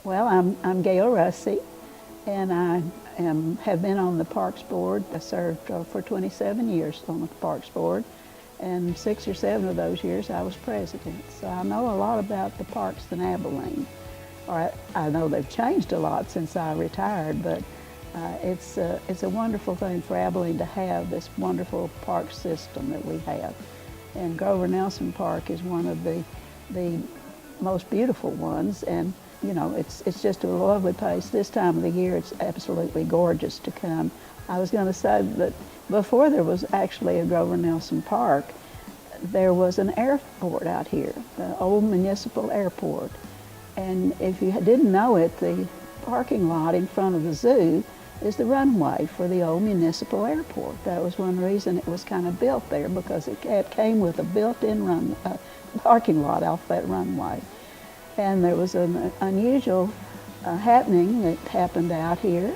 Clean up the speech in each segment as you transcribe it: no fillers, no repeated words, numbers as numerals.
Well, I'm Gail Russey, and have been on the Parks Board. I served for 27 years on the Parks Board, and 6 or 7 of those years I was president. So I know a lot about the parks in Abilene. I know they've changed a lot since I retired, but it's a wonderful thing for Abilene to have this wonderful park system that we have. And Grover Nelson Park is one of the most beautiful ones, and you know, it's just a lovely place. This time of the year, it's absolutely gorgeous to come. I was going to say that before there was actually a Grover Nelson Park, there was an airport out here, the old Municipal Airport. And if you didn't know it, the parking lot in front of the zoo is the runway for the old Municipal Airport. That was one reason it was kind of built there, because it came with a built-in parking lot off that runway. And there was an unusual happening that happened out here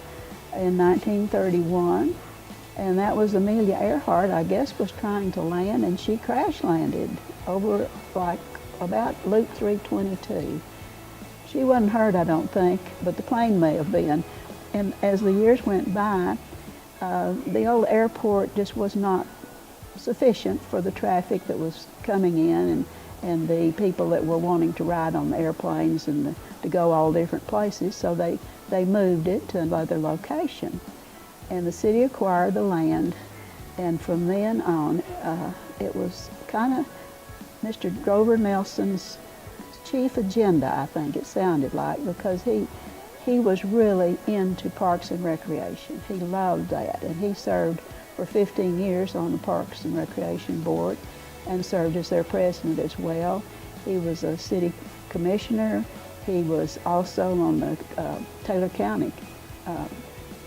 in 1931, and that was Amelia Earhart, I guess, was trying to land, and she crash landed over like about Loop 322. She wasn't hurt, I don't think, but the plane may have been. And as the years went by, the old airport just was not sufficient for the traffic that was coming in, and the people that were wanting to ride on the airplanes and to go all different places, so they moved it to another location. And the city acquired the land, and from then on, it was kind of Mr. Grover Nelson's chief agenda, I think it sounded like, because he was really into Parks and Recreation. He loved that, and he served for 15 years on the Parks and Recreation Board and served as their president as well. He was a city commissioner. He was also on the Taylor County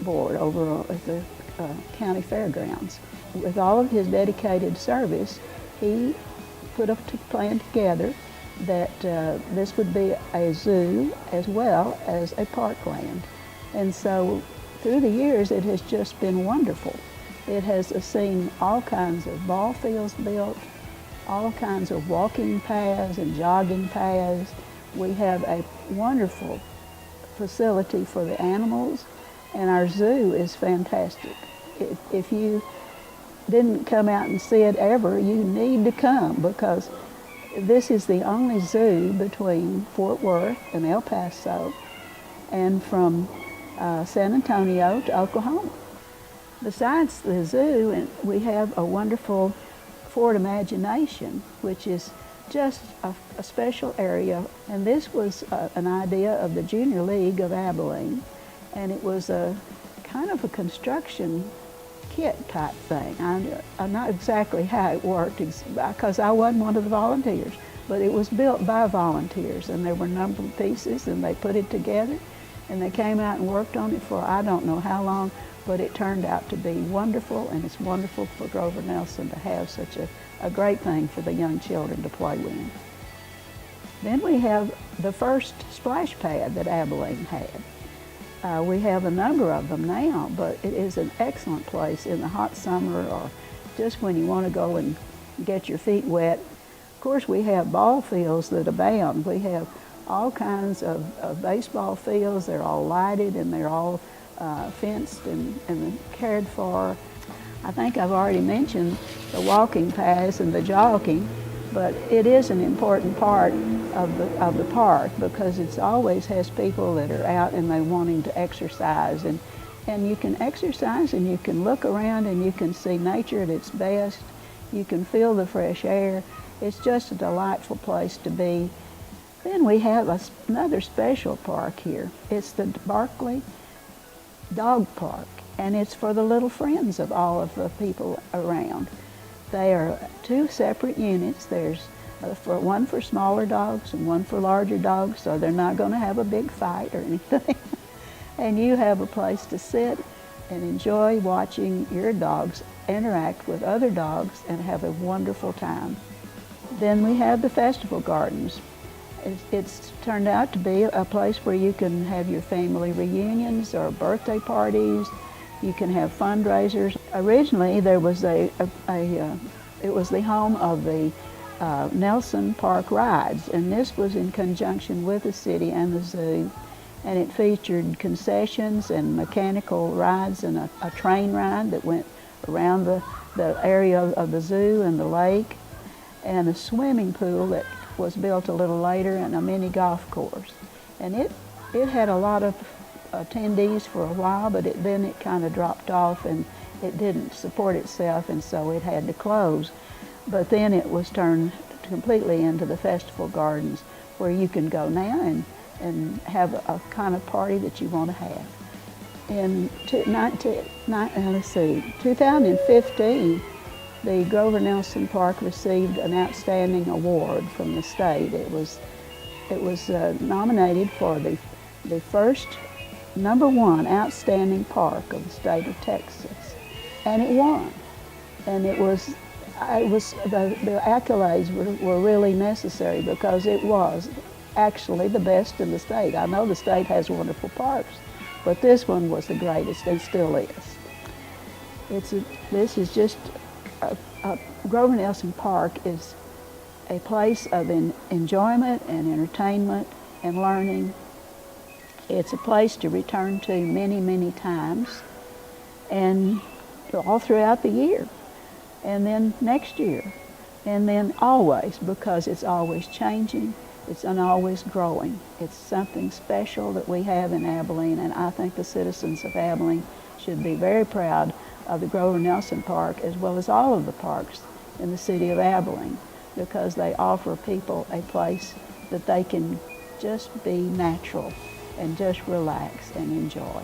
board over at the county fairgrounds. With all of his dedicated service, he put a plan together that this would be a zoo as well as a parkland. And so through the years, it has just been wonderful. It has seen all kinds of ball fields built, all kinds of walking paths and jogging paths. We have a wonderful facility for the animals, and our zoo is fantastic. If you didn't come out and see it ever, you need to come, because this is the only zoo between Fort Worth and El Paso and from San Antonio to Oklahoma. Besides the zoo, we have a wonderful Fort Imagination, which is just a special area. And this was an idea of the Junior League of Abilene, and it was a kind of a construction kit type thing. I'm not exactly how it worked, because I wasn't one of the volunteers, but it was built by volunteers, and there were a number of pieces, and they put it together, and they came out and worked on it for I don't know how long, but it turned out to be wonderful, and it's wonderful for Grover Nelson to have such a great thing for the young children to play with. Then we have the first splash pad that Abilene had. We have a number of them now, but it is an excellent place in the hot summer, or just when you want to go and get your feet wet. Of course, we have ball fields that abound. We have all kinds of baseball fields. They're all lighted, and they're all fenced and cared for. I think I've already mentioned the walking paths and the jogging, but it is an important part of the park, because it always has people that are out and they're wanting to exercise, and you can exercise and you can look around and you can see nature at its best. You can feel the fresh air. It's just a delightful place to be. Then we have another special park here. It's the Barkeley Dog Park, and it's for the little friends of all of the people around. They are 2 separate units. There's one for smaller dogs and one for larger dogs, so they're not going to have a big fight or anything. And you have a place to sit and enjoy watching your dogs interact with other dogs and have a wonderful time. Then we have the Festival Gardens. It's turned out to be a place where you can have your family reunions or birthday parties. You can have fundraisers. Originally, there was it was the home of the Nelson Park Rides, and this was in conjunction with the city and the zoo. And it featured concessions and mechanical rides and a train ride that went around the area of the zoo and the lake, and a swimming pool that was built a little later, and a mini golf course. And it had a lot of attendees for a while, but then it kind of dropped off and it didn't support itself, and so it had to close. But then it was turned completely into the festival gardens, where you can go now and have a kind of party that you want to have. In 2015, the Grover Nelson Park received an outstanding award from the state. It was nominated for the first #1 outstanding park of the state of Texas, and it won. And the accolades were really necessary, because it was actually the best in the state. I know the state has wonderful parks, but this one was the greatest, and still is. Grover Nelson Park is a place of enjoyment and entertainment and learning. It's a place to return to many, many times, and all throughout the year, and then next year, and then always, because it's always changing, it's always growing. It's something special that we have in Abilene, and I think the citizens of Abilene should be very proud of the Grover Nelson Park, as well as all of the parks in the city of Abilene, because they offer people a place that they can just be natural and just relax and enjoy.